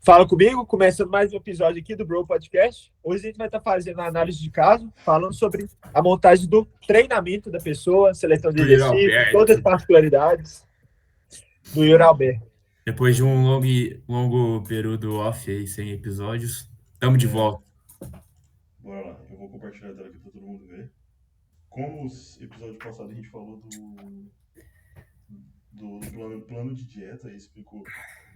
Fala comigo, começando mais um episódio aqui do Bro Podcast. Hoje a gente vai estar fazendo a análise de caso, falando sobre a montagem do treinamento da pessoa, seleção de Do Yuri exercícios, todas as Alberto. particularidades do Yuri Alberto. Depois de um longo período off aí, sem episódios, estamos de volta. Bora lá, eu vou compartilhar a tela aqui para todo mundo ver. Como os episódios passados a gente falou do plano de dieta e explicou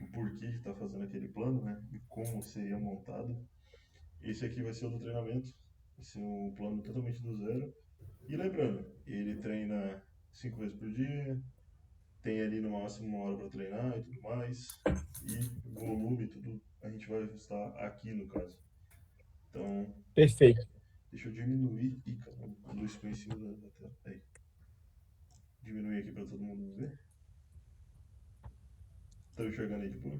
o porquê de estar fazendo aquele plano, né? E como seria montado. Esse aqui vai ser o do treinamento, vai ser um plano totalmente do zero. E lembrando, ele treina 5 vezes por dia, tem ali no máximo 1 hora para treinar e tudo mais. E volume e tudo a gente vai ajustar aqui no caso. Então, Perfeito. deixa eu diminuir. Ih, caramba, a luz ficou em cima da tela. Aí. Diminuir aqui para todo mundo ver. Tá enxergando aí de boa?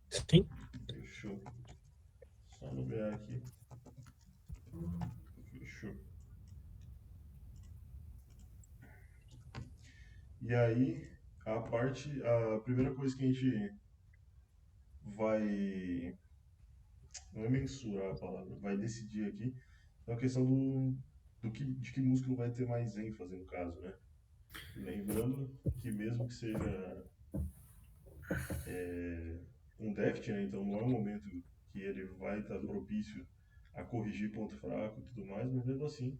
Sim. Fechou. Só numerar aqui. Fechou. E aí, a primeira coisa que a gente vai, não é mensurar a palavra, vai decidir aqui, é a questão de que músculo vai ter mais ênfase no caso, né? Lembrando que mesmo que seja um déficit, né? Então não é um momento que ele vai estar propício a corrigir ponto fraco e tudo mais, mas mesmo assim,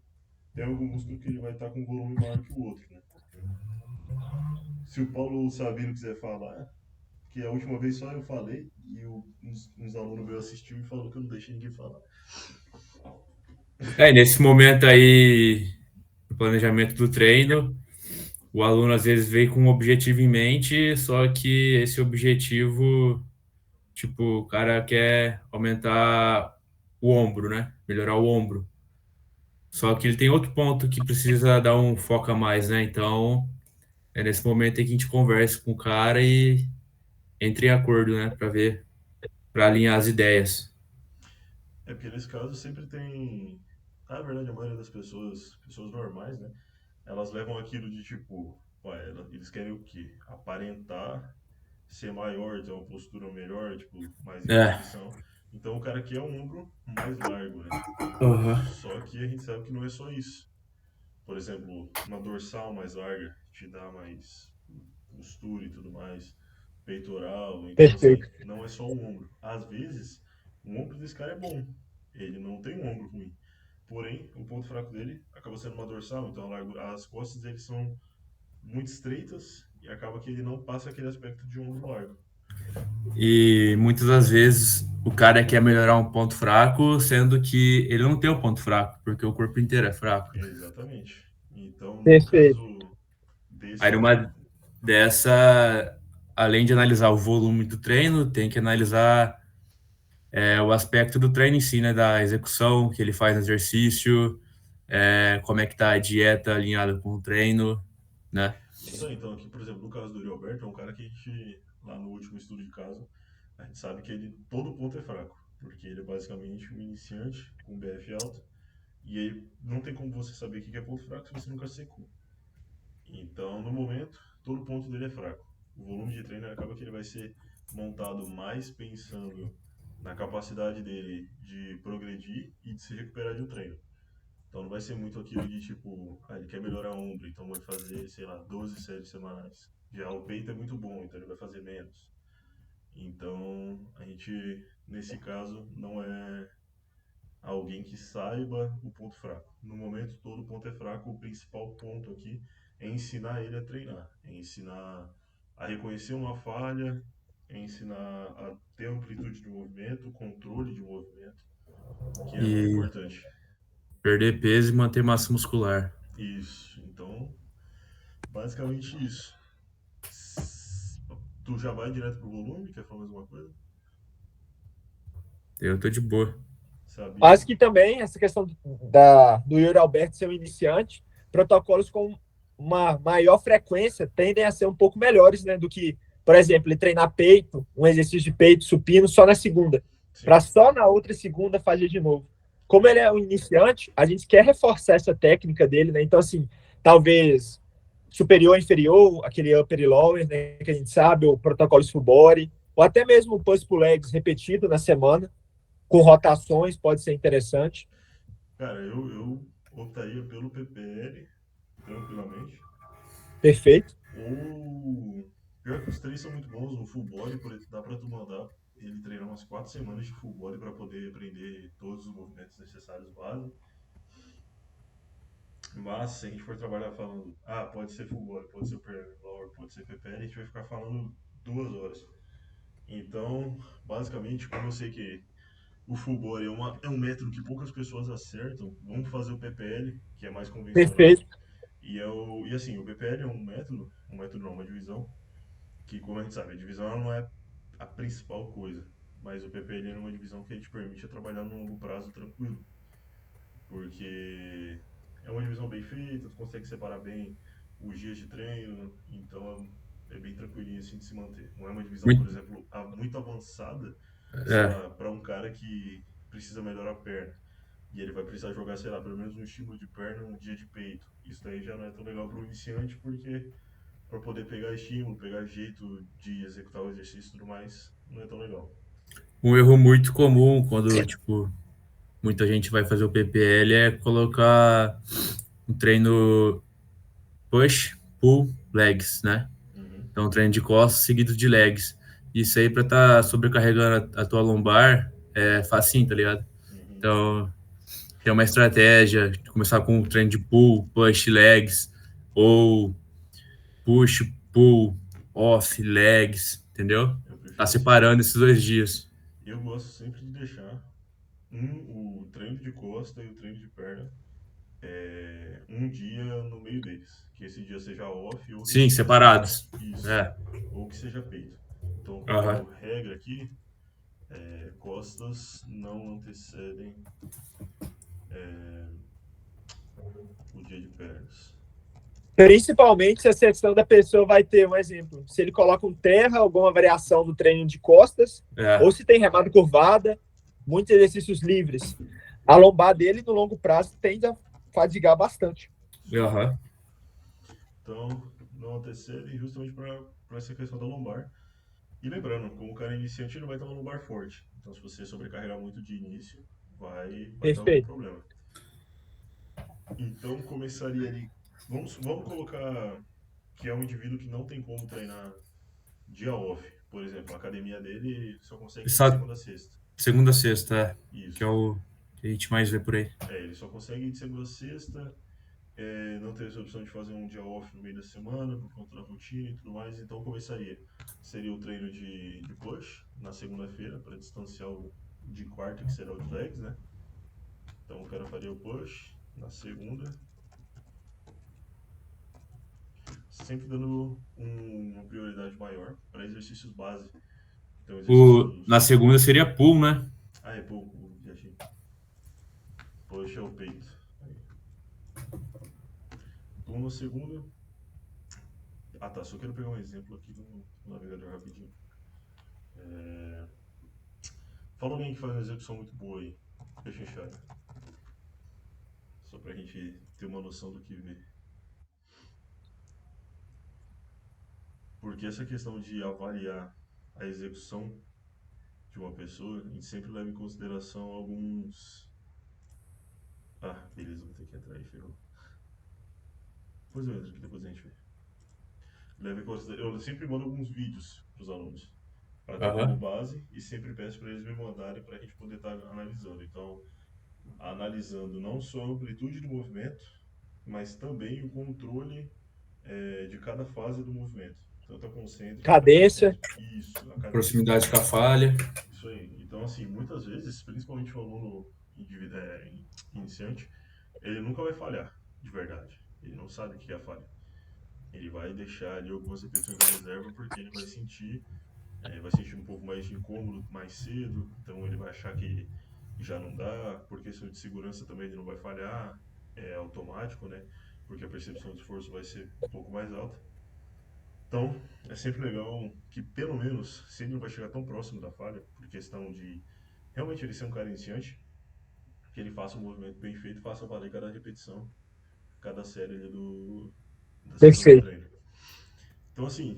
tem algum músculo que ele vai estar com um volume maior que o outro, né? Se o Paulo Sabino quiser falar, que a última vez só eu falei e uns alunos meus assistiu e falou que eu não deixei ninguém falar. Nesse momento aí, o planejamento do treino, o aluno às vezes vem com um objetivo em mente, só que esse objetivo, tipo, o cara quer aumentar o ombro, né? Melhorar o ombro. Só que ele tem outro ponto que precisa dar um foco a mais, né? Então, é nesse momento aí que a gente conversa com o cara e entre em acordo, né? Para alinhar as ideias. É porque nesse caso sempre tem. Na verdade, a maioria das pessoas normais, né? Elas levam aquilo de tipo, ué, eles querem o quê? Aparentar ser maior, ter uma postura melhor, tipo, mais em É. posição. Então o cara quer um ombro mais largo, né? Uhum. Só que a gente sabe que não é só isso. Por exemplo, uma dorsal mais larga te dá mais postura e tudo mais, peitoral. Então, assim, Perfeito. não é só o ombro. Às vezes, o ombro desse cara é bom. Ele não tem um ombro ruim. Porém, o ponto fraco dele acaba sendo uma dorsal, então as costas dele são muito estreitas e acaba que ele não passa aquele aspecto de ombro largo. E muitas das vezes o cara quer melhorar um ponto fraco, sendo que ele não tem um ponto fraco, porque o corpo inteiro é fraco. Exatamente. Então, no Perfeito. caso desse Aí aqui, numa dessa, além de analisar o volume do treino, tem que analisar o aspecto do treino em si, né? Da execução que ele faz no exercício, como é que tá a dieta alinhada com o treino, né? então aqui, por exemplo, no caso do Yuri Alberto, é um cara que a gente, lá no último estudo de caso, a gente sabe que ele, todo ponto é fraco, porque ele é basicamente um iniciante com BF alto, e aí não tem como você saber o que é ponto fraco se você nunca secou. Então, no momento, todo ponto dele é fraco. O volume de treino acaba que ele vai ser montado mais pensando na capacidade dele de progredir e de se recuperar de um treino. Então não vai ser muito aquilo de tipo, ele quer melhorar o ombro, então vai fazer, sei lá, 12 séries semanais. Já o peito é muito bom, então ele vai fazer menos. Então a gente, nesse caso, não é alguém que saiba o ponto fraco. No momento, todo ponto é fraco. O principal ponto aqui é ensinar ele a treinar, é ensinar a reconhecer uma falha, é ensinar a ter amplitude de movimento, controle de movimento, que é muito E importante. perder peso e manter massa muscular. Isso. Então, basicamente isso. Tu já vai direto pro volume? Quer falar mais alguma coisa? Eu tô de boa. Sabino? Acho que também essa questão do Yuri Alberto ser um iniciante, protocolos com uma maior frequência tendem a ser um pouco melhores, né, do que, por exemplo, ele treinar peito, um exercício de peito supino só na segunda, para Sim. só na outra segunda fazer de novo. Como ele é um iniciante, a gente quer reforçar essa técnica dele, né? Então, assim, talvez superior, inferior, aquele upper e lower, né, que a gente sabe, o protocolo full body, ou até mesmo um push pull legs repetido na semana, com rotações, pode ser interessante. Cara, eu optaria pelo PPL, tranquilamente. Perfeito. Ou. Pior que os três são muito bons. O full body, dá pra tu mandar ele treinar umas 4 semanas de full body pra poder aprender todos os movimentos necessários básicos. Mas se a gente for trabalhar falando, pode ser full body, pode ser upper lower, pode ser PPL, a gente vai ficar falando 2 horas. Então, basicamente, como eu sei que o full body é um método que poucas pessoas acertam, vamos fazer o PPL, que é mais convencional. Perfeito. E assim, o PPL é um método não, uma divisão, que como a gente sabe, a divisão ela não é a principal coisa, mas o PPL é uma divisão que a gente permite trabalhar no longo prazo tranquilo, porque é uma divisão bem feita, tu consegue separar bem os dias de treino, então é bem tranquilinho assim de se manter. Não é uma divisão, por Muito, exemplo, muito avançada, sei é, lá, para um cara que precisa melhorar a perna. E ele vai precisar jogar, sei lá, pelo menos um estímulo de perna, um dia de peito. Isso daí já não é tão legal para o iniciante, porque para poder pegar estímulo, pegar jeito de executar o exercício e tudo mais, não é tão legal. um erro muito comum quando, tipo, muita gente vai fazer o PPL é colocar um treino push, pull, legs, né? Uhum, Então, um treino de costas seguido de legs. Isso aí pra tá sobrecarregando a tua lombar é facinho, tá ligado? uhum. Então, tem uma estratégia de começar com um treino de pull, push, legs, ou push, pull, off, legs, entendeu? Eu Tá prefiro assim. separando esses 2 dias. Eu gosto sempre de deixar o treino de costa e o treino de perna um dia no meio deles. Que esse dia seja off ou que Sim, esse dia seja separados. isso. É. Ou que seja peito. Então, como Aham. regra aqui, costas não antecedem o dia de pernas. Principalmente se a sessão da pessoa vai ter um exemplo. Se ele coloca um terra, alguma variação do treino de costas, ou É. se tem remada curvada, muitos exercícios livres. A lombar dele, no longo prazo, tende a fadigar bastante. Isso aí. Aham. Então, não antecedem justamente para essa questão da lombar. E lembrando, como o cara é iniciante, ele vai ter uma lombar forte. Então, se você sobrecarregar muito de início, vai dar algum Perfeito. problema. Então, começaria ali. Vamos colocar que é um indivíduo que não tem como treinar dia off. Por exemplo, a academia dele só consegue ir de Só segunda a sexta. segunda a sexta, é. Que é Isso. o que a gente mais vê por aí. Ele só consegue ir de segunda a sexta. Não ter essa opção de fazer um dia off no meio da semana por conta da rotina e tudo mais, então começaria. Seria o treino de push na segunda-feira para distanciar o de quarta, que será o de legs, né? Então o cara faria o push na segunda, sempre dando uma prioridade maior para exercícios base. Então Na exercícios. segunda seria pull, né? Ah, é pouco, viajei. Push é o peito. Aí. Pull na segunda. Ah tá, só quero pegar um exemplo aqui no navegador rapidinho. É... Fala alguém que faz uma execução muito boa aí. Deixa inchado. Só pra gente ter uma noção do que vê. Porque essa questão de avaliar a execução de uma pessoa, a gente sempre leva em consideração alguns. Ah, beleza, vou ter que entrar aí, ferrou. Depois eu entro aqui, depois a gente vê. Leva em consideração. Eu sempre mando alguns vídeos pros alunos para ter como Aham. base e sempre peço para eles me mandarem para a gente poder estar analisando. Então, analisando não só a amplitude do movimento, mas também o controle de cada fase do movimento. Tanto a concêntrica, Cadência. isso, a cadência. Proximidade com a falha. Isso aí. Então, assim, muitas vezes, principalmente o aluno iniciante, ele nunca vai falhar, de verdade. Ele não sabe o que é a falha. Ele vai deixar ali algumas repetições da reserva porque ele vai sentir um pouco mais de incômodo mais cedo, então ele vai achar que já não dá, por questão de segurança também ele não vai falhar, é automático, né? Porque a percepção de esforço vai ser um pouco mais alta. Então, é sempre legal que, pelo menos, se ele não vai chegar tão próximo da falha, por questão de realmente ele ser um cara iniciante, que ele faça um movimento bem feito, faça valer cada repetição, cada série ali da sessão de Perfeito. treino. Então, assim,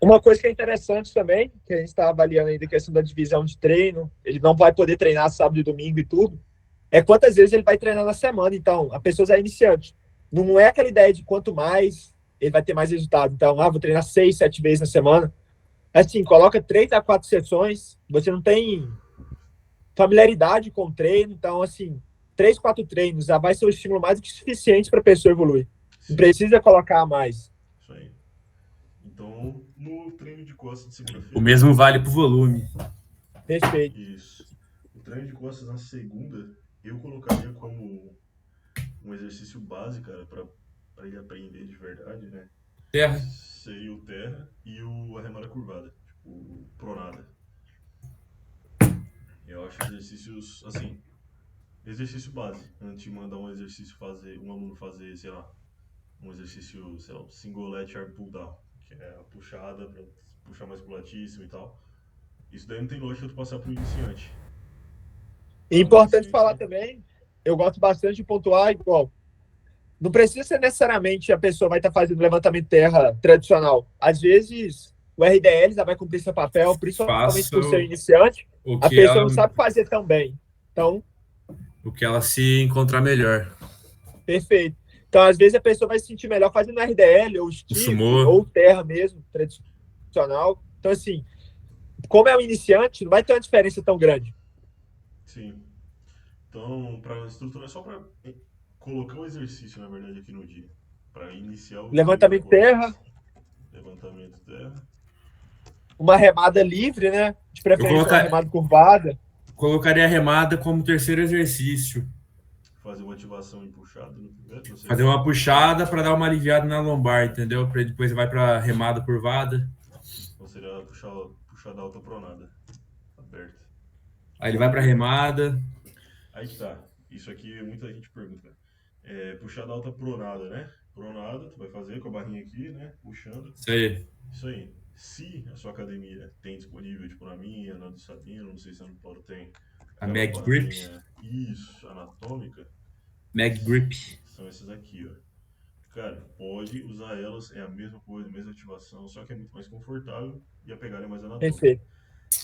Uma coisa que é interessante também, que a gente está avaliando ainda a questão da divisão de treino, ele não vai poder treinar sábado e domingo e tudo, é quantas vezes ele vai treinar na semana. Então, a pessoa é iniciante. Não é aquela ideia de quanto mais ele vai ter mais resultado. Então, vou treinar 6, 7 vezes na semana. Assim, coloca 3 a 4 sessões, você não tem familiaridade com o treino, então, assim, 3, 4 treinos já vai ser um estímulo mais do que suficiente para a pessoa evoluir. Não sim, precisa colocar mais. isso aí. Então, no treino de costas de O segunda-feira, mesmo vale pro volume. Perfeito. isso. O treino de costas na segunda, eu colocaria como um exercício base, cara, para ele aprender de verdade, né? Terra. Seria o terra e a remada curvada, tipo, o pronada. Eu acho exercícios, assim, exercício base, antes de mandar um exercício fazer, um aluno fazer, sei lá, um exercício, sei lá, single lat arm pull down, que é a puxada para puxar mais pro latíssimo e tal. Isso daí não tem lógica tu passar pro iniciante. E Para um importante falar iniciante, também, eu gosto bastante de pontuar igual. Não precisa ser necessariamente a pessoa vai estar fazendo levantamento de terra tradicional. Às vezes, o RDL já vai cumprir seu papel, principalmente Faça por ser iniciante, o a que pessoa ela, não sabe fazer tão bem. Então, o que ela se encontrar melhor. perfeito. Então, às vezes, a pessoa vai se sentir melhor fazendo RDL, ou O stiff, sumô. ou terra mesmo, tradicional. Então, assim, como é um iniciante, não vai ter uma diferença tão grande. sim. Então, para estruturar, só para colocar o exercício, na verdade, aqui no dia. Para iniciar o treino de Levantamento de terra, costas. Levantamento terra. uma remada livre, né? De Eu preferência uma remada curvada. colocaria a remada como terceiro exercício. Fazer uma ativação em puxada no primeiro, no Fazer segundo. uma puxada para dar uma aliviada na lombar, entendeu? Para depois vai para remada curvada. Então seria puxada alta pronada. Aberta. Aí ele vai para Ou. remada. Aí que tá. Isso aqui muita gente pergunta. É, puxada alta pronada, né? Pronada, tu vai fazer com a barrinha aqui, né? Puxando. Isso aí. Isso aí. Se a sua academia tem disponível, tipo na minha, na do Sabino, não sei se a no Paulo tem, A aquelas Mag Grip. barrinhas, isso, anatômica, Mag Grip. são essas aqui, ó. Cara, pode usar elas, é a mesma coisa, a mesma ativação, só que é muito mais confortável e a pegada é mais anatômica. Perfeito.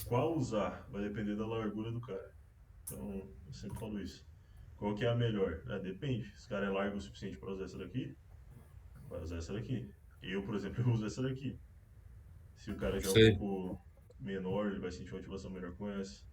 Qual usar vai depender da largura do cara. Então, eu sempre falo isso. Qual que é a melhor? Depende. Se o cara é largo o suficiente para usar essa daqui, vai usar essa daqui. Eu, por exemplo, eu uso essa daqui. Se o cara já é Isso um aí. pouco menor, ele vai sentir uma ativação melhor com essa.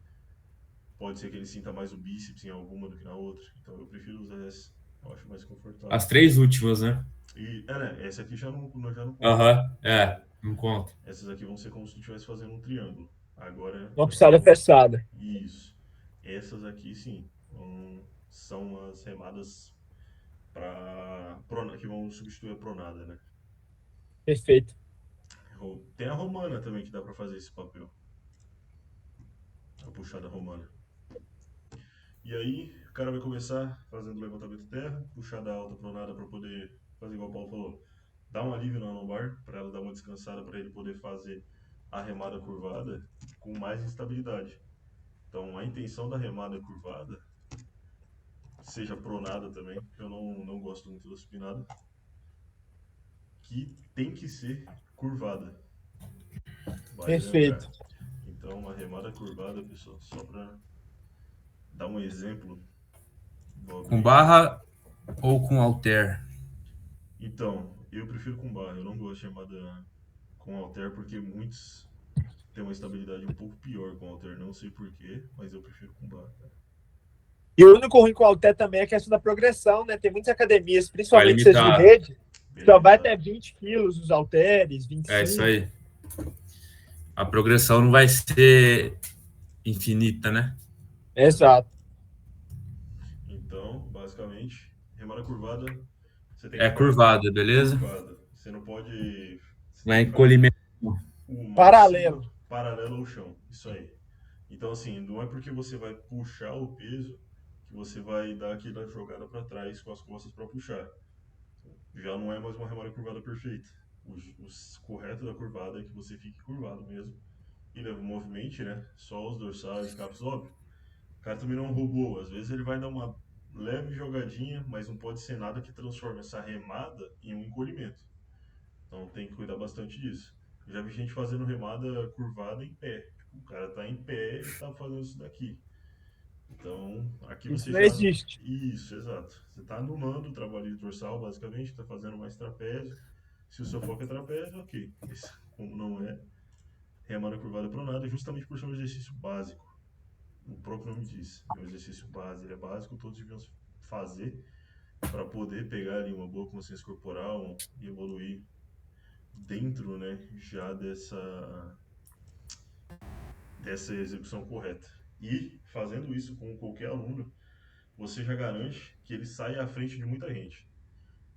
Pode ser que ele sinta mais o bíceps em alguma do que na outra. Então eu prefiro usar essa. Eu acho mais confortável. As três últimas, né? E, né, essa aqui já não conta. Aham. É, É, não conta. essas aqui vão ser como se tu estivesse fazendo um triângulo. Agora, Uma essas puxada vão. fechada. Isso. Essas aqui, sim, são as remadas que vão substituir a pronada, né? Perfeito. Tem a romana também que dá pra fazer esse papel. A puxada romana. E aí, o cara vai começar fazendo levantamento de terra, puxada alta pronada para poder fazer igual o Paulo falou, dar um alívio na lombar, para ela dar uma descansada, para ele poder fazer a remada curvada com mais estabilidade. Então, a intenção da remada curvada, seja pronada também, eu não gosto muito da supinada, que tem que ser curvada. Vale lembrar. Perfeito. Então, uma remada curvada, pessoal, só para dar um exemplo, vou Com abrir. barra ou com halter? Então, eu prefiro com barra, eu não gosto de remada com halter porque muitos têm uma estabilidade um pouco pior com halter, não sei porquê, mas eu prefiro com barra, cara. E o único ruim com o halter também é a questão da progressão, né? Tem muitas academias, Vai principalmente essas de limitar. rede, Bem só vai até limitado. 20 quilos os halteres, É isso 25. aí. A progressão não vai ser infinita, né? Exato. Exato. Então, basicamente, remada curvada, você tem que É ficar curvada, beleza? curvada. Você não pode. Você Não tem é que ficar encolhimento. o máximo Paralelo. paralelo ao chão. Isso aí. Então, assim, não é porque você vai puxar o peso que você vai dar aquela jogada para trás com as costas para puxar. Já não é mais uma remada curvada perfeita. O correto da curvada é que você fique curvado mesmo e leva o movimento, né? Só os dorsais, capos, óbvio. O cara também não é um robô. Às vezes ele vai dar uma leve jogadinha, mas não pode ser nada que transforme essa remada em um encolhimento. Então tem que cuidar bastante disso. Eu já vi gente fazendo remada curvada em pé. Tipo, o cara tá em pé e tá fazendo isso daqui. Então, aqui Isso você não já. existe. Isso, exato. Você está anulando o trabalho de dorsal, basicamente, está fazendo mais trapézio. Se o seu foco é trapézio, ok. Mas, como não é, remada curvada pronada, justamente por ser um exercício básico. O próprio nome diz, é um exercício base, ele é básico, todos deviam fazer para poder pegar ali uma boa consciência corporal e evoluir dentro, né, já dessa execução correta. E fazendo isso com qualquer aluno, você já garante que ele saia à frente de muita gente.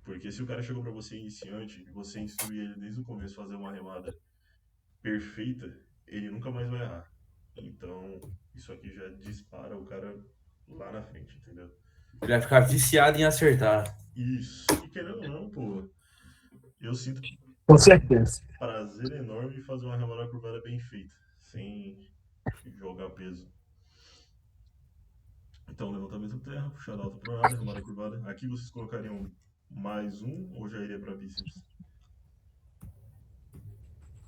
Porque se o cara chegou para você iniciante e você instruir ele desde o começo a fazer uma remada perfeita, ele nunca mais vai errar. Então, isso aqui já dispara o cara lá na frente, entendeu? Ele vai ficar viciado em acertar. Isso. E querendo ou não, pô, eu sinto Com certeza. prazer enorme em fazer uma remada curvada bem feita, sem jogar peso. Então, levantamento terra, puxada alta pronada, remada curvada. Aqui vocês colocariam mais um ou já iria para bíceps?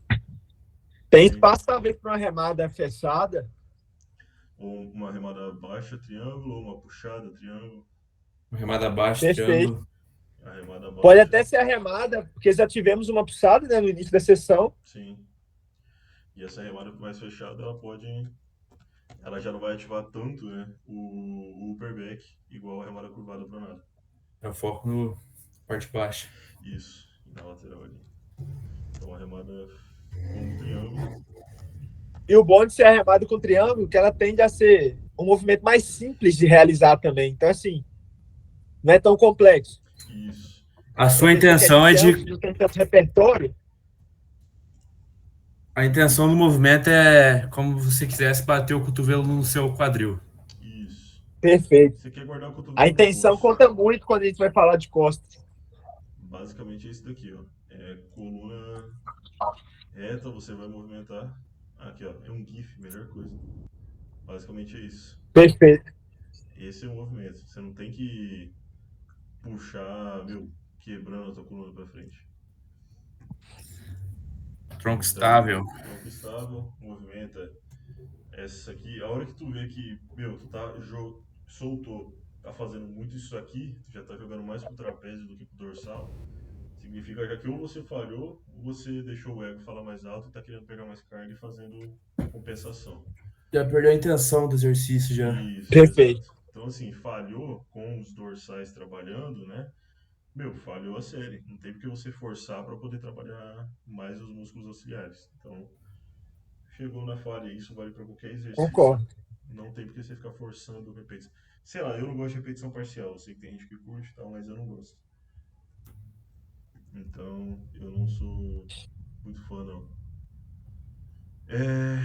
Tem Tem espaço talvez para uma remada fechada. ou uma remada baixa, triângulo, ou uma puxada, triângulo. Remada baixa, Perfeito. triângulo. A remada Pode baixa, até ser a remada, porque já tivemos uma puxada, né, no início da sessão. sim. E essa remada mais fechada, ela já não vai ativar tanto, né, o upper back, igual a remada curvada pronada. Eu foco no parte baixa. Isso, na lateral ali. Então a remada com um triângulo, E o bom de ser a remada com triângulo, que ela tende a ser um movimento mais simples de realizar também. Então, assim, não é tão complexo. isso. A Para a sua pessoa que é intenção é iniciante, de. não tem tanto repertório. A intenção do movimento é como se você quisesse bater o cotovelo no seu quadril. Isso. Perfeito. Você quer guardar o A cotovelo no intenção pulso. conta muito quando a gente vai falar de costas. Basicamente é isso daqui, ó. É coluna reta, você vai movimentar. Aqui, ó, é um GIF, melhor coisa. Basicamente é isso. Perfeito. Esse é o movimento. Você não tem que puxar, meu, quebrando a tua coluna pra frente. Tronco Então, estável. tronco estável, movimenta essa aqui. A hora que tu vê que, meu, tu tá soltou, tá fazendo muito isso aqui, tu já tá jogando mais pro trapézio do que pro dorsal. Significa já que ou você falhou, ou você deixou o ego falar mais alto e tá querendo pegar mais carga e fazendo compensação. Já perdeu a intenção do exercício já. Isso, Perfeito. exato. Então, assim, falhou com os dorsais trabalhando, né? Meu, falhou a série. Não tem porque você forçar para poder trabalhar mais os músculos auxiliares. Então, chegou na falha, isso vale para qualquer exercício. Concordo. Não tem porque você ficar forçando repetição. Sei lá, eu não gosto de repetição parcial. Eu sei que tem gente que curte e tal, mas eu não gosto. Então, eu não sou muito fã, não.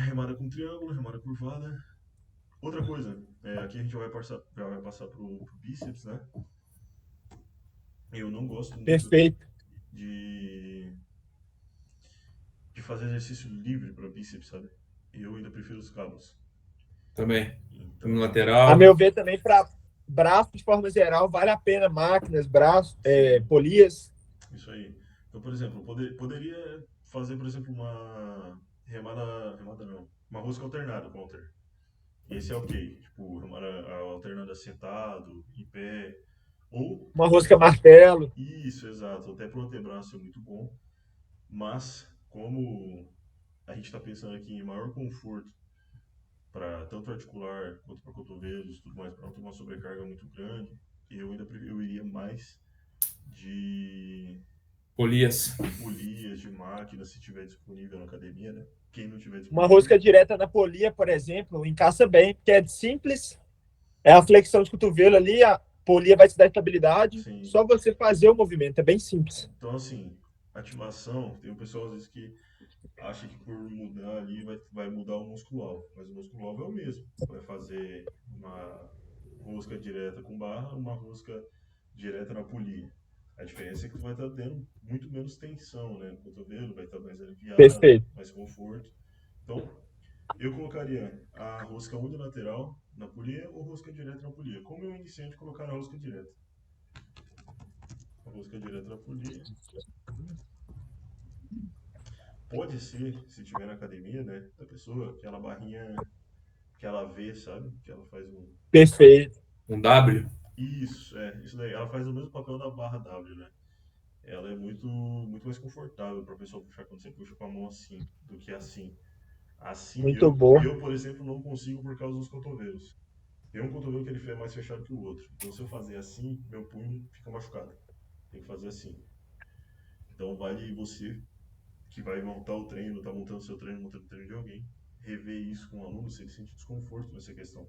Remada com triângulo, remada curvada. Outra coisa, aqui a gente já vai passar pro bíceps, né? Eu não gosto muito Perfeito. de, de fazer exercício livre para bíceps, sabe? Eu ainda prefiro os cabos. Também. No Então, A lateral. meu ver, também para braço, de forma geral, vale a pena máquinas, braços, sim, polias. isso aí. Então, por exemplo, poderia fazer, por exemplo, uma remada não, uma rosca alternada com halter. Esse é ok, tipo, remada alternada sentado, em pé, ou Uma rosca martelo. isso, exato, até pro antebraço é muito bom, mas como a gente está pensando aqui em maior conforto para tanto articular quanto para cotovelos, tudo mais, para não ter uma sobrecarga muito grande, eu iria mais de Polias. polias, de máquina, se tiver disponível na academia, né? Quem não tiver Uma disponível, rosca direta na polia, por exemplo, encaixa bem, porque é simples. É a flexão de cotovelo ali, a polia vai te dar estabilidade. sim. Só você fazer o movimento, é bem simples. Então, assim, ativação, tem um pessoal às vezes que acha que por mudar ali vai mudar o músculo-alvo, mas o músculo-alvo é o mesmo. Vai fazer uma rosca direta com barra, uma rosca direta na polia. A diferença é que tu vai estar tendo muito menos tensão, né, no cotovelo, vai estar mais aliviado, Perfeito. mais conforto. Então, eu colocaria a rosca unilateral na polia ou rosca direta na polia. Como eu iniciante colocar a rosca direta. A rosca direta na polia. pode ser, se tiver na academia, né, da pessoa, aquela barrinha que ela vê, sabe? Que ela faz um. Perfeito. Um W? Isso daí. Ela faz o mesmo papel da barra W, né? Ela é muito mais confortável para a pessoa puxar quando você puxa com a mão assim, do que assim. Assim, Muito boa. por exemplo, não consigo por causa dos cotovelos. Tem um cotovelo que ele é mais fechado que o outro. Então, se eu fazer assim, meu punho fica machucado. Tem que fazer assim. Então, vale você que vai montar o treino, tá montando seu treino, montando o treino de alguém, rever isso com o aluno se ele sente desconforto nessa questão.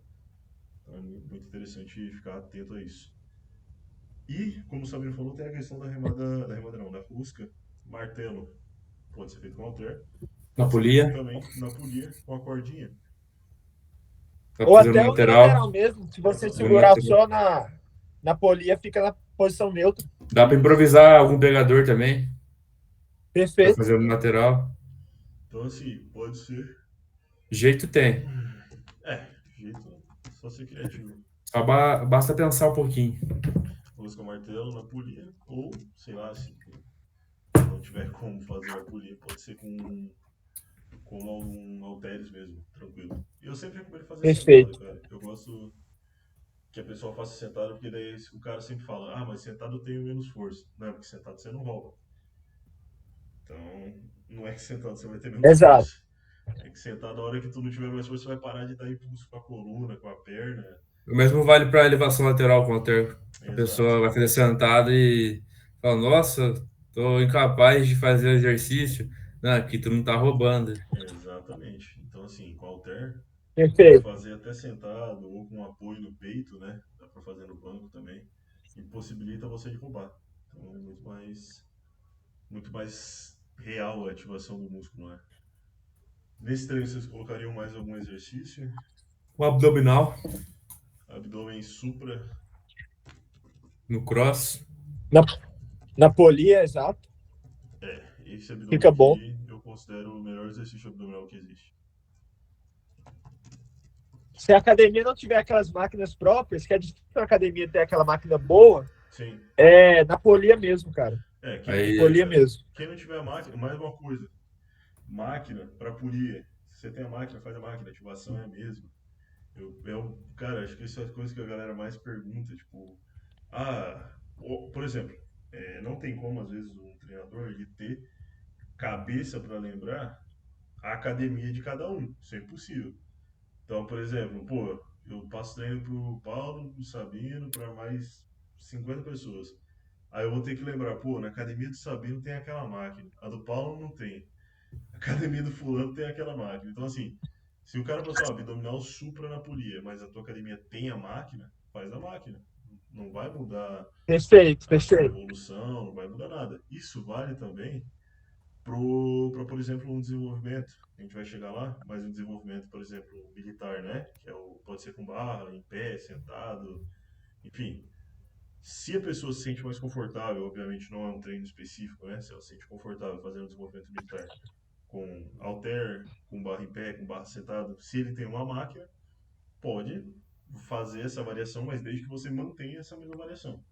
Então, é muito interessante ficar atento a isso. E, como o Sabino falou, tem a questão da remada não, da rosca, martelo. Pode ser feito com halter, Na pode ser feito polia? também na polia com a cordinha. Pra Ou fazer no até o lateral? lateral mesmo. Se você No Exatamente. segurar lateral. só na polia, fica na posição neutra. Dá pra Isso. improvisar algum pegador também, pra Perfeito. fazer no lateral. Então, assim, pode ser. Jeito tem. Jeito, só ser criativo. Só basta pensar um pouquinho. Rosca martelo na polia, ou, sei lá, se não tiver como fazer a polia, pode ser com algum halteres mesmo, tranquilo. E eu sempre recomendo fazer sentado, Perfeito. cara. Eu gosto que a pessoa faça sentado, porque daí o cara sempre fala, ah, mas sentado eu tenho menos força. Não, porque sentado você não rouba. Então, não é que sentado você vai ter menos Exato. força. É que sentado, a hora que tu não tiver mais força, você vai parar de dar impulso com a coluna, com a perna. O mesmo vale para elevação lateral com halter. A Exato. pessoa vai fazer sentado e fala, nossa, tô incapaz de fazer exercício. Não, aqui tu não tá roubando. Exatamente. Então, assim, com halter, dá pra Perfeito. fazer até sentado ou com apoio no peito, né? Dá pra fazer no banco também. E possibilita você de roubar. Então, é muito mais real a ativação do músculo, né? Nesse treino, vocês colocariam mais algum exercício? O abdominal Abdômen supra. no cross. Na, na polia, exato. Esse abdômen Fica bom. aqui eu considero o melhor exercício abdominal que existe. Se a academia não tiver aquelas máquinas próprias, que é difícil a academia ter aquela máquina boa, Sim. é na polia mesmo, cara. Polia Aí, mesmo. Quem não tiver a máquina, mais uma coisa. Máquina para polia. Se você tem a máquina, faz a máquina. A ativação é a mesma. Cara, acho que isso é a coisa que a galera mais pergunta. Tipo, por exemplo, não tem como, às vezes, um treinador ele ter cabeça para lembrar a academia de cada um. Isso é impossível. Então, por exemplo, pô, eu passo treino pro Paulo, pro Sabino, para mais 50 pessoas. Aí eu vou ter que lembrar, pô, na academia do Sabino tem aquela máquina, a do Paulo não tem. A academia do fulano tem aquela máquina. Então, assim, se o cara passar abdominal supra na polia, mas a tua academia tem a máquina, faz a máquina. Não vai mudar Perfeito, a tua perfeito. evolução, não vai mudar nada. Isso vale também para, por exemplo, um desenvolvimento. A gente vai chegar lá, mas um desenvolvimento, por exemplo, militar, né? Que pode ser com barra, em pé, sentado, enfim. Se a pessoa se sente mais confortável, obviamente não é um treino específico, né? Se ela se sente confortável fazendo desenvolvimento militar com halter, com barra em pé, com barra sentado, se ele tem uma máquina, pode fazer essa variação, mas desde que você mantenha essa mesma variação.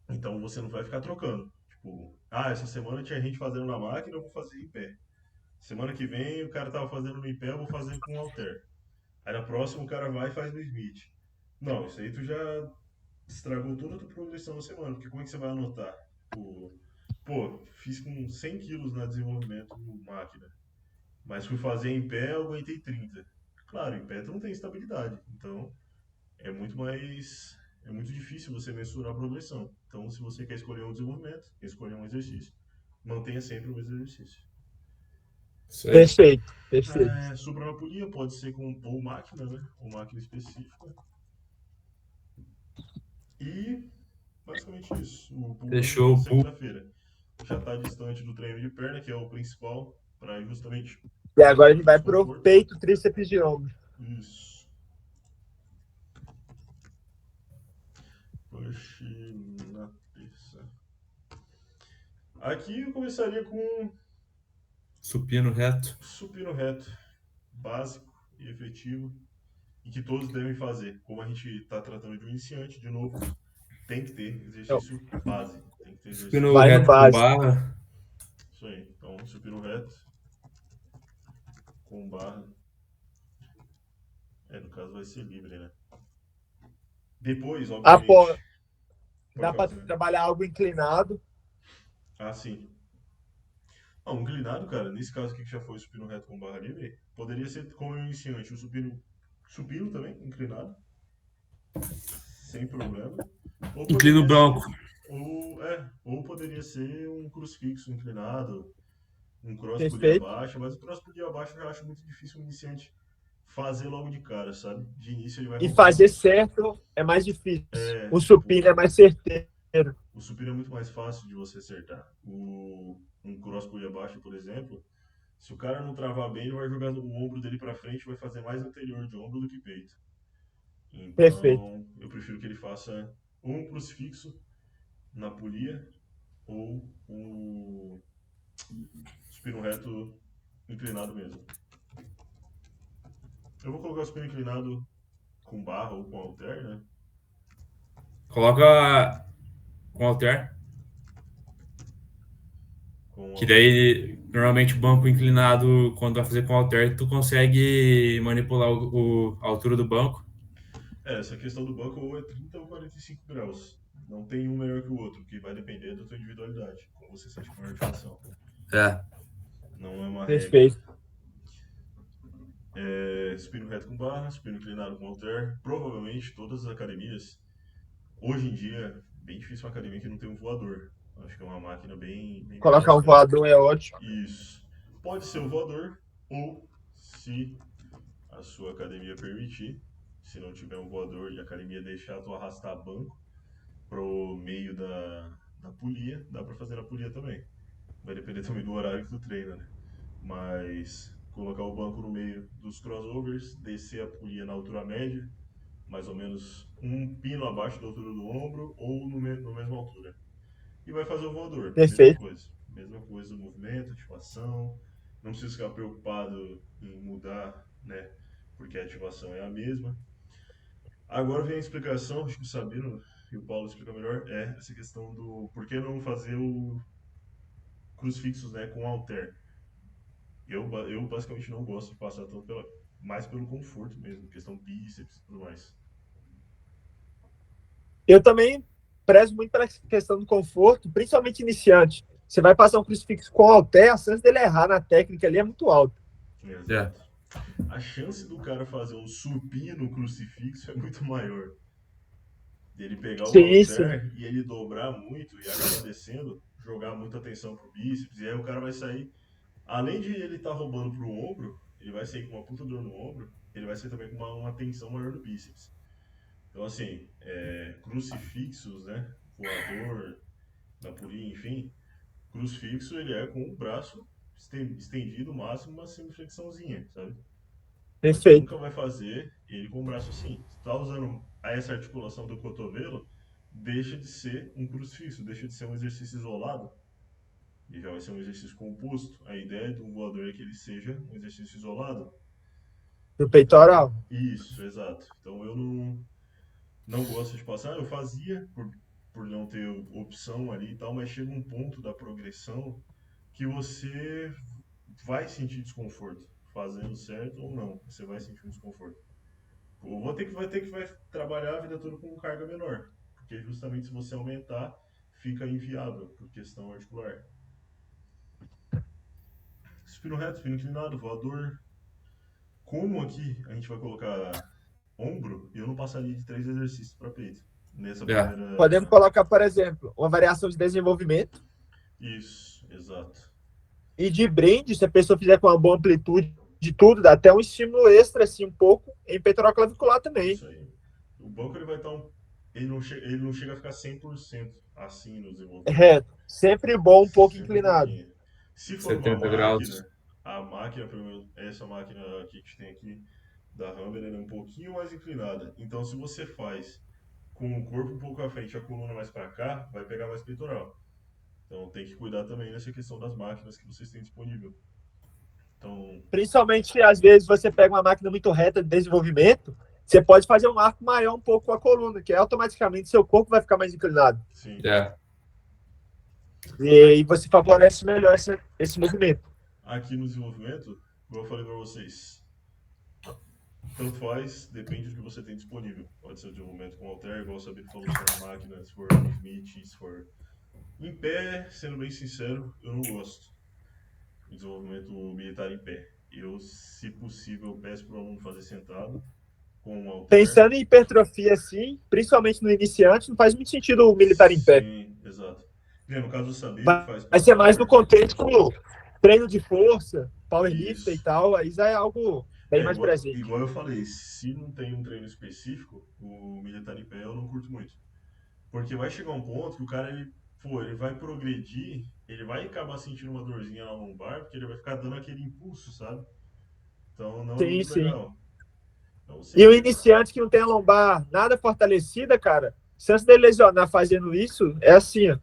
Então você não vai ficar trocando. Tipo, essa semana tinha gente fazendo na máquina, eu vou fazer em pé. Semana que vem o cara tava fazendo no em pé, eu vou fazer com halter. Aí na próxima o cara vai e faz no Smith. Não, isso aí tu já estragou toda a tua progressão na semana, porque como é que você vai anotar? Pô, fiz com 100 quilos na desenvolvimento máquina, mas fui fazer em pé, eu aguentei 30. Claro, em pé tu não tem estabilidade, então é muito difícil você mensurar a progressão. Então, se você quer escolher um desenvolvimento, escolher um exercício, mantenha sempre o mesmo exercício. isso aí. Perfeito, perfeito. Supranapolia pode ser com ou máquina, né? Ou máquina específica. E basicamente isso. O pull Fechou na o pull. segunda-feira. Já está distante do treino de perna, que é o principal, para justamente E agora a gente vai pro desconforto. peito, tríceps de ombro. Isso. Push na terça. Aqui eu começaria com Supino reto. supino reto, básico e efetivo, e que todos devem fazer. Como a gente está tratando de um iniciante, de novo, tem que ter Então, exercício base. Tem que ter exercício Supino vai no reto com básico. barra. Isso aí. Então, supino reto com barra. No caso vai ser livre, né? Depois, Pô, obviamente. Pode dá falar, para Fernando. trabalhar algo inclinado. Ah, sim. Um inclinado, cara, nesse caso aqui que já foi o supino reto com barra livre, poderia ser como iniciante, o supino também, inclinado, sem problema. Ou Inclina o poderia banco. ser, ou poderia ser um crucifixo inclinado, um cross por linha Perfeito. baixa, mas o cross por linha baixa eu já acho muito difícil o iniciante fazer logo de cara, sabe? De início ele vai E roubar fazer muito. certo é mais difícil. O supino Tipo, é mais certeiro. o supino é muito mais fácil de você acertar. Um cross por linha baixa, por exemplo, se o cara não travar bem, ele vai jogar o ombro dele pra frente, vai fazer mais anterior de ombro do que peito. Perfeito. Então, eu prefiro que ele faça ou um crucifixo na polia ou o supino reto inclinado mesmo. Eu vou colocar o supino inclinado com barra ou com halter, né? Coloca com halter. Com Que halter. daí, normalmente, o banco inclinado, quando vai fazer com halter, tu consegue manipular a altura do banco. Essa questão do banco ou é 30 ou 45 graus. Não tem um melhor que o outro, que vai depender da tua individualidade, como você sente com a articulação. É. Não é uma regra. Perfeito. Supino reto com barra, supino inclinado com halter. Provavelmente todas as academias, hoje em dia, bem difícil uma academia que não tem um voador. Acho que é uma máquina bem Colocar um básica. voador é ótimo. Isso. Pode ser o voador, ou se a sua academia permitir, se não tiver um voador e a academia deixar tu arrastar banco pro meio da polia, dá pra fazer na polia também. Vai depender também do horário que tu treina, né? Mas colocar o banco no meio dos crossovers, descer a polia na altura média, mais ou menos um pino abaixo da altura do ombro ou na mesma altura. E vai fazer o voador, mesma Perfeito. coisa. Mesma coisa, o movimento, ativação. Não precisa ficar preocupado em mudar, né? Porque a ativação é a mesma. Agora vem a explicação, acho que o Sabino e o Paulo explicam melhor, essa questão do por que não fazer o crucifixos, né, com halter. Eu basicamente não gosto de passar tanto mais pelo conforto mesmo, questão bíceps e tudo mais. Eu também prezo muito pela questão do conforto, principalmente iniciante. Você vai passar um crucifixo com halter, a chance dele errar na técnica ali é muito alta. É. Exato. A chance do cara fazer um supino crucifixo é muito maior. Ele pegar o Sim, sim. halter e ele dobrar muito e acabar descendo, jogar muita atenção pro bíceps, e aí o cara vai sair, além de ele estar roubando pro ombro, ele vai sair com uma puta dor no ombro, ele vai sair também com uma tensão maior no bíceps. Então, assim, crucifixos, né? Voador, Napuri, enfim. Crucifixo, ele é com o braço estendido, o máximo, uma semiflexãozinha, sabe? Mas tu Perfeito. nunca vai fazer ele com o braço assim. Se tu tá usando essa articulação do cotovelo, deixa de ser um crucifixo, deixa de ser um exercício isolado e já vai ser um exercício composto. A ideia do voador é que ele seja um exercício isolado. Do Então, peitoral. isso, exato. Então eu não gosto de passar. Eu fazia por não ter opção ali e tal, mas chega um ponto da progressão que você vai sentir desconforto, fazendo certo ou não, você vai sentir um desconforto. Eu vai ter que vai trabalhar a vida toda com carga menor, porque justamente se você aumentar, fica inviável por questão articular. Supino reto, supino inclinado, voador. Como aqui a gente vai colocar ombro, eu não passaria de 3 exercícios para peito. Nessa É. primeira. Podemos colocar, por exemplo, uma variação de desenvolvimento Isso, exato. e de brinde, se a pessoa fizer com uma boa amplitude de tudo, dá até um estímulo extra, assim, um pouco, em peitoral clavicular também. Isso aí. O banco ele vai estar ele não chega a ficar 100% assim no desenvolvimento. Reto. Sempre bom, um pouco Sempre um inclinado. pouquinho. Se for uma 70 graus. máquina, a máquina, pelo menos essa máquina aqui que a gente tem aqui da Humber, ela é um pouquinho mais inclinada. Então, se você faz com o corpo um pouco à frente e a coluna mais para cá, vai pegar mais peitoral. Então, tem que cuidar também nessa questão das máquinas que vocês têm disponível. Então, Principalmente se às vezes você pega uma máquina muito reta de desenvolvimento, você pode fazer um arco maior um pouco com a coluna, que automaticamente seu corpo vai ficar mais inclinado. sim. É. E aí você favorece melhor esse movimento. Aqui no desenvolvimento, como eu falei para vocês, tanto faz, depende do que você tem disponível. Pode ser o desenvolvimento com halter, igual o Sabino falou, se for na máquina, se for no Smith, se for em pé, sendo bem sincero, eu não gosto de desenvolvimento militar em pé. Eu, se possível, peço para o aluno fazer sentado, com um halter. Pensando em hipertrofia, assim, principalmente no iniciante, não faz muito sentido o militar em pé. Sim, exato. No caso do Sabino, que Vai faz ser mais no power, contexto treino de força, powerlifting e isso. tal, aí já é algo bem mais presente. Igual eu falei, se não tem um treino específico, o militar em pé eu não curto muito. Porque vai chegar um ponto que o cara, ele vai progredir, ele vai acabar sentindo uma dorzinha na lombar, porque ele vai ficar dando aquele impulso, sabe? Então não é Sim, muito sim. legal. Então E o sempre, iniciante que não tem a lombar nada fortalecida, cara, chance dele lesionar fazendo isso é assim, ó.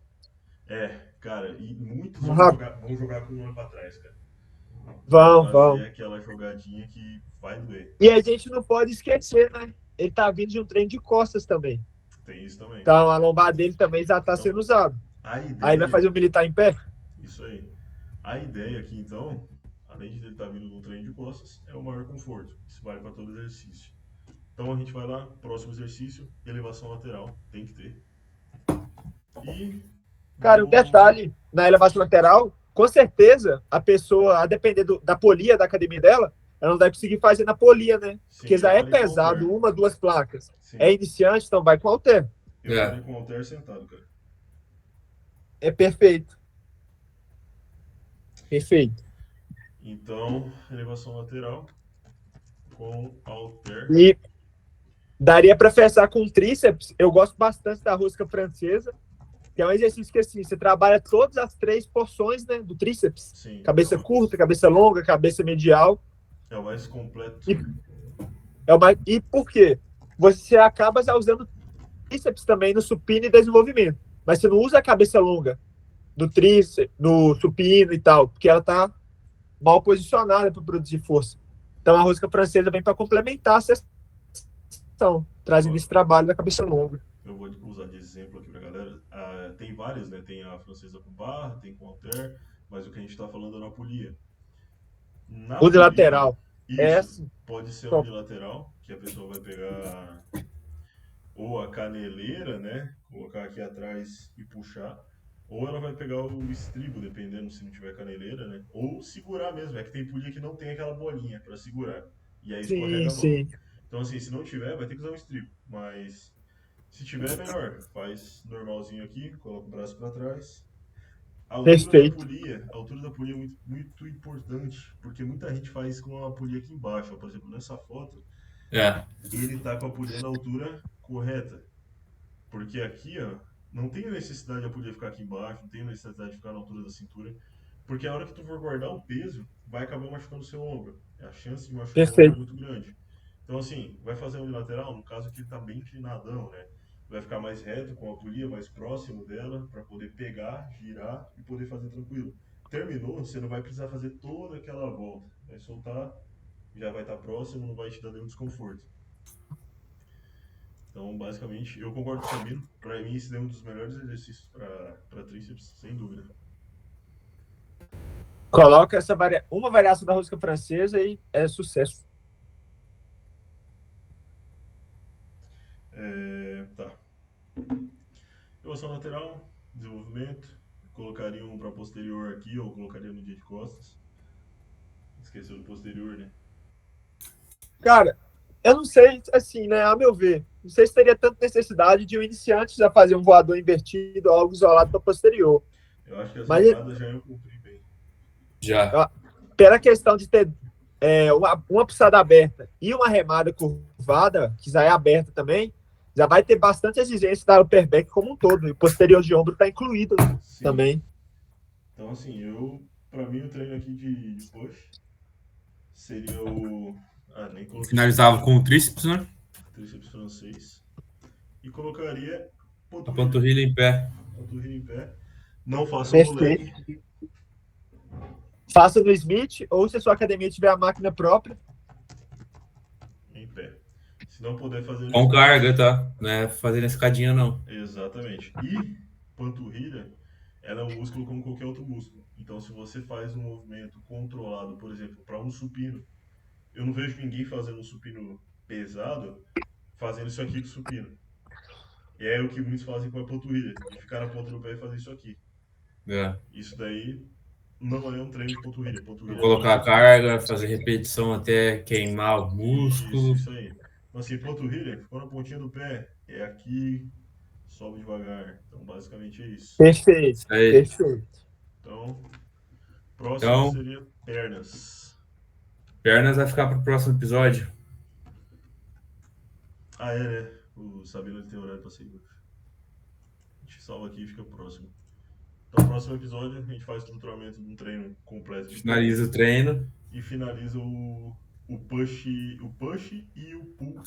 cara, e muitos Rápido. vão jogar com o olho pra trás, cara. Vai Vão, fazer vão. aquela jogadinha que vai doer. E a gente não pode esquecer, né? Ele tá vindo de um treino de costas também. Tem isso também. Então a lombar dele também já tá Então, sendo usado. a Aí vai fazer ideia, o militar em pé? isso aí. A ideia aqui, então, além de ele estar vindo de um treino de costas, é o maior conforto. Isso vale para todo exercício. Então a gente vai lá, próximo exercício, elevação lateral, tem que ter. E Cara, um vou. detalhe, na elevação lateral, com certeza, a pessoa, a depender da polia da academia dela, ela não vai conseguir fazer na polia, né? Sim, Porque eu já é farei com pesado, halter. uma, duas placas. É Sim, iniciante, então vai com halter. eu É. farei com halter sentado, cara. É perfeito. Perfeito. Então, elevação lateral com halter. E daria para fechar com tríceps. Eu gosto bastante da rosca francesa, que é um exercício que assim, você trabalha todas as três porções, né, do tríceps. Sim, Cabeça curta, cabeça longa, cabeça medial. é o mais completo. E, e por quê? Você acaba já usando tríceps também no supino e desenvolvimento. Mas você não usa a cabeça longa do tríceps, no supino e tal, porque ela está mal posicionada para produzir força. Então a rosca francesa vem para complementar a sessão, trazendo esse trabalho da cabeça longa. Eu vou usar de exemplo aqui pra galera. Tem várias, né? Tem a francesa com barra, tem com halter, mas o que a gente tá falando é na polia. Na polia, Unilateral. É isso assim, pode ser top. unilateral, que a pessoa vai pegar ou a caneleira, né? Colocar aqui atrás e puxar. Ou ela vai pegar o estribo, dependendo se não tiver caneleira, né? Ou segurar mesmo. É que tem polia que não tem aquela bolinha para segurar. E aí Sim, escorrega a mão. sim. Então, assim, se não tiver, vai ter que usar um estribo. Mas se tiver, é melhor. Faz normalzinho aqui, coloca o braço para trás. Perfeito. A altura da polia é muito, muito importante, porque muita gente faz com a polia aqui embaixo. Ó. Por exemplo, nessa foto, É. ele tá com a polia na altura correta. Porque aqui, ó, não tem necessidade de a polia ficar aqui embaixo, não tem necessidade de ficar na altura da cintura, porque a hora que tu for guardar o peso, vai acabar machucando o seu ombro. A chance de machucar o ombro é Perfeito. muito grande. Então, assim, vai fazer unilateral, no caso que ele tá bem inclinadão, né? Vai ficar mais reto com a polia, mais próximo dela, para poder pegar, girar e poder fazer tranquilo. Terminou, você não vai precisar fazer toda aquela volta. Vai soltar, já vai estar próximo, não vai te dar nenhum desconforto. Então, basicamente, eu concordo com o Sabino. Para mim, esse é um dos melhores exercícios para tríceps, sem dúvida. Coloca uma variação da rosca francesa e é sucesso. Tá. Elevação lateral, desenvolvimento. Colocaria um para posterior aqui, ou colocaria no dia de costas. Esqueceu do posterior, né? Cara, eu não sei, assim, né, a meu ver, não sei se teria tanta necessidade de um iniciante já fazer um voador invertido ou algo isolado para posterior. Eu acho que as Mas remadas já iam cumprir bem. Já. ó, pela questão de ter uma puxada aberta e uma remada curvada, que já é aberta também, já vai ter bastante exigência da upper back como um todo. E o posterior de ombro está incluído, né, Sim. também. Então, assim, para mim, o treino aqui de push seria o. Nem coloquei Finalizava com o tríceps, né? tríceps francês. E colocaria A panturrilha. panturrilha em pé. Panturrilha em pé. Não façam no Perfeito. leg. Faça no Smith, ou se a sua academia tiver a máquina própria. Em pé. Se não puder fazer no Com Smith, carga, tá? Não é fazendo escadinha, não. exatamente. E panturrilha, ela é um músculo como qualquer outro músculo. Então, se você faz um movimento controlado, por exemplo, para um supino, eu não vejo ninguém fazendo um supino pesado fazendo isso aqui com o supino. E é o que muitos fazem com a panturrilha, de ficar na ponta do pé e fazer isso aqui. É. Isso daí não é um treino de panturrilha. Vou Panturrilha é colocar a músculo. carga, fazer repetição até queimar o músculo. Isso aí. Então, assim, panturrilha, ficou na pontinha do pé, é aqui, sobe devagar. Então, basicamente é isso. Perfeito, Isso aí. perfeito. Então, próximo Então, seria pernas. pernas vai ficar para o próximo episódio. Ah, é, né? O Sabino ele tem horário pra sair. A gente salva aqui e fica próximo. Então, próximo episódio, a gente faz o estruturamento de um treino completo de Finaliza pernas o treino. e finaliza o push e o pull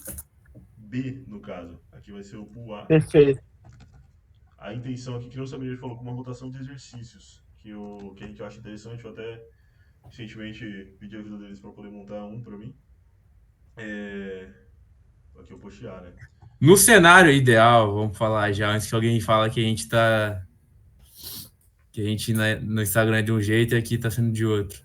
B, no caso. Aqui vai ser o pull A. Perfeito. A intenção aqui, que não sabia, ele falou com uma rotação de exercícios, que a gente acha interessante. Eu até recentemente pedi a ajuda deles para poder montar um para mim. Aqui eu puxei A, né? No cenário ideal, vamos falar já, antes que alguém fala que a gente tá. Que a gente no Instagram é de um jeito e aqui tá sendo de outro.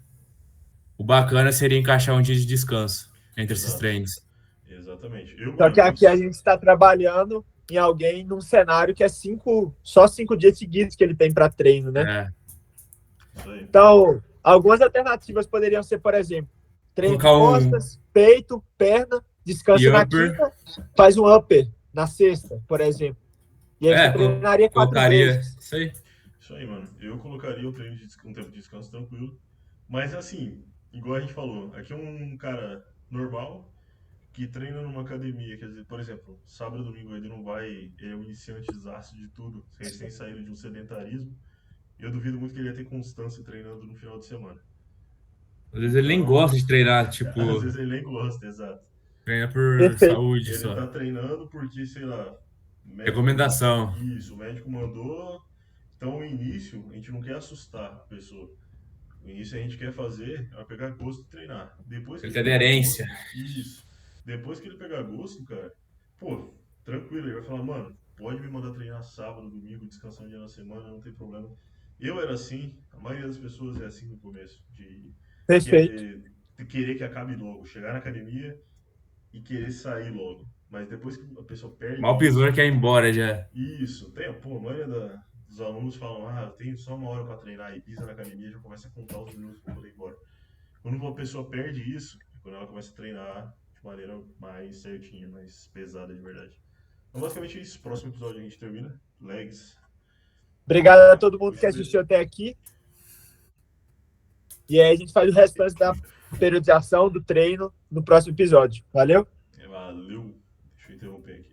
O bacana seria encaixar um dia de descanso entre esses Exato. treinos. Exatamente. Só que aqui a gente está trabalhando em alguém num cenário que é só 5 dias seguidos que ele tem para treino, né? É. Isso aí. Então, algumas alternativas poderiam ser, por exemplo, treino de Colocar costas, peito, perna, descansa E na upper. quinta, faz um upper na sexta, por exemplo. E aí você treinaria 4 colocaria vezes. isso aí. Isso aí, mano. Eu colocaria o treino de um tempo de descanso tranquilo. Mas assim, igual a gente falou, aqui é um cara normal que treina numa academia. Quer dizer, por exemplo, sábado e domingo ele não vai. Ele é um iniciante exaço de tudo, recém saído de um sedentarismo. E eu duvido muito que ele ia ter constância treinando no final de semana. Às vezes ele nem Então, gosta de treinar, às tipo, vezes ele nem gosta, exato. treina por Perfeito. saúde Ele só. tá treinando porque, sei lá, o médico. Recomendação. Isso, o médico mandou. Então, o início, a gente não quer assustar a pessoa. O início a gente quer fazer é pegar gosto de treinar. Depois que Ele ele tem pegar aderência. gosto, isso. Depois que ele pegar gosto, cara, pô, tranquilo, ele vai falar, mano, pode me mandar treinar sábado, domingo, descansar um dia na semana, não tem problema. Eu era assim, a maioria das pessoas é assim no começo, Perfeito. de querer que acabe logo, chegar na academia e querer sair logo. Mas depois que a pessoa perde Mal pisou isso, quer ir embora já. isso, tem, pô, a maioria dos alunos falam, ah, eu tenho só 1 hora para treinar e pisa na academia e já começa a contar os minutos para poder ir embora. Quando uma pessoa perde isso, é quando ela começa a treinar de maneira mais certinha, mais pesada de verdade. Então, basicamente é isso. Próximo episódio a gente termina. Legs. Obrigado a todo mundo que Puxa assistiu até aqui. E aí a gente faz o restante da periodização do treino no próximo episódio. Valeu? Valeu. Deixa eu interromper aqui.